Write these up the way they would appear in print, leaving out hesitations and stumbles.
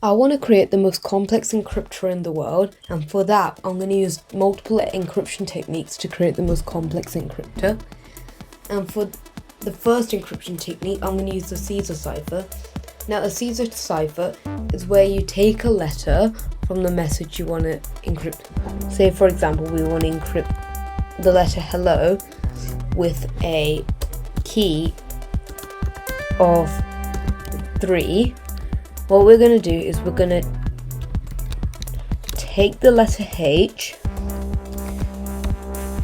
I want to create the most complex encryptor in the world, and for that I'm going to use multiple encryption techniques to create the most complex encryptor. And for the first encryption technique, I'm going to use the Caesar cipher. Now a Caesar cipher is where you take a letter from the message you want to encrypt. Say for example we want to encrypt the letter hello with a key of 3. What we're going to do is we're going to take the letter H,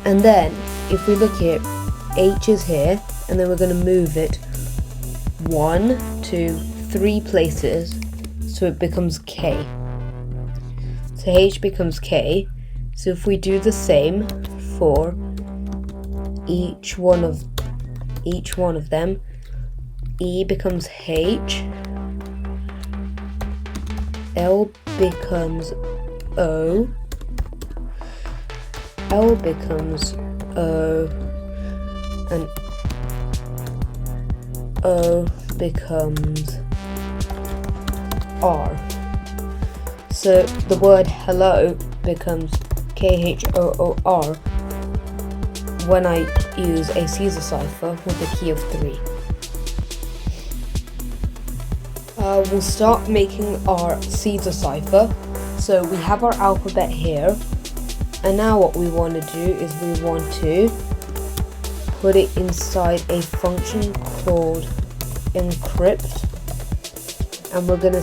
and then if we look here, H is here, and then we're going to move it 1, 2, 3 places so it becomes K. So H becomes K. So if we do the same for each one of them, E becomes H, L becomes O, L becomes O, and O becomes R. So the word hello becomes KHOOR when I use a Caesar cipher with a key of 3. We'll start making our Caesar cipher. So we have our alphabet here, and now what we want to do is we want to put it inside a function called encrypt, and we're going to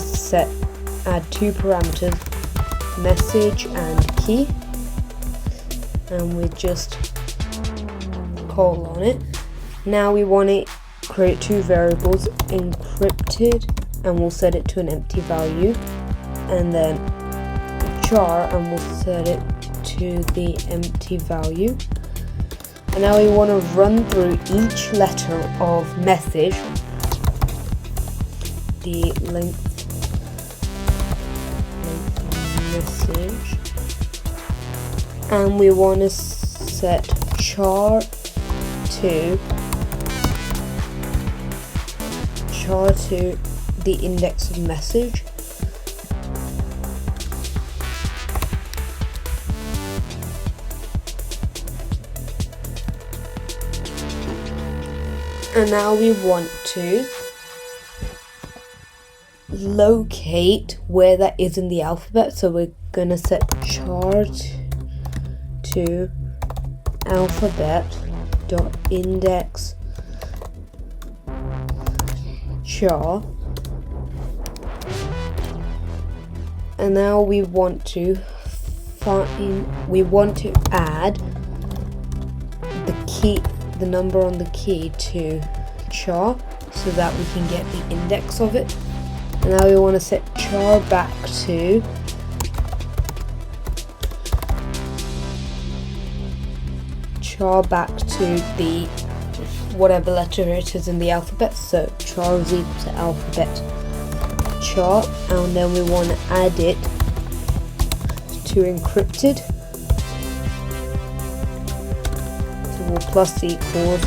add 2 parameters, message and key, and we just call on it. Now we want to create 2 variables, encrypted, and we'll set it to an empty value, and then char, and we'll set it to the empty value. And now we want to run through each letter of message, the length message, and we want to set char to the index of message. And now we want to locate where that is in the alphabet, so we're going to set char to alphabet dot index char, and now we want to add the number on the key to char so that we can get the index of it. And now we want to set char back to the whatever letter it is in the alphabet. So char is equal to alphabet char, and then we want to add it to encrypted. So we'll plus equals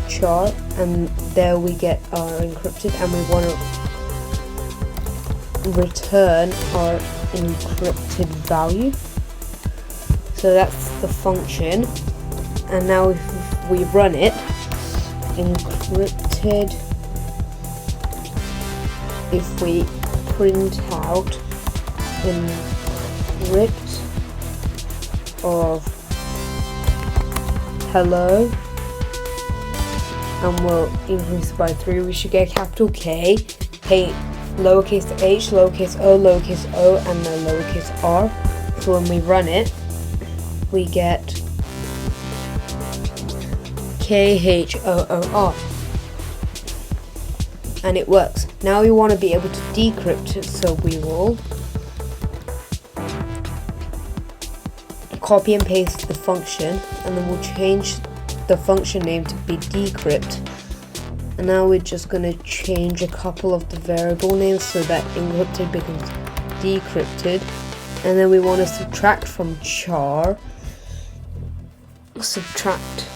char, and there we get our encrypted, and we want to return our encrypted value. So that's the function. And now if we run it, encrypted, if we print out encrypt of hello, and we'll increase it by 3, we should get capital K, lowercase h, lowercase o, and then lowercase r. So when we run it, we get KHOOR, and it works. Now we want to be able to decrypt it, so we will copy and paste the function, and then we'll change the function name to be decrypt. And now we're just going to change a couple of the variable names so that encrypted becomes decrypted, and then we want to subtract from char, subtract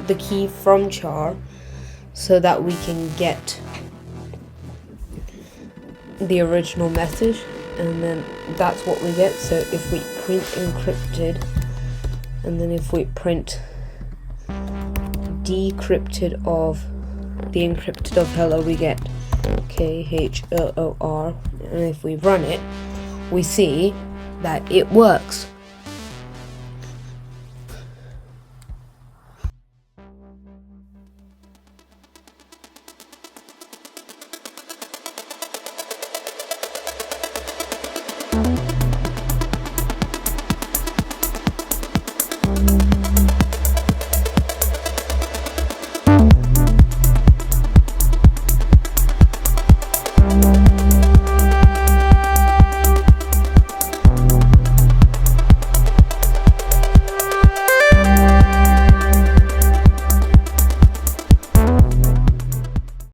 the key from char so that we can get the original message, and then that's what we get. So if we print encrypted, and then if we print decrypted of the encrypted of hello, we get KHOOR, and if we run it, we see that it works.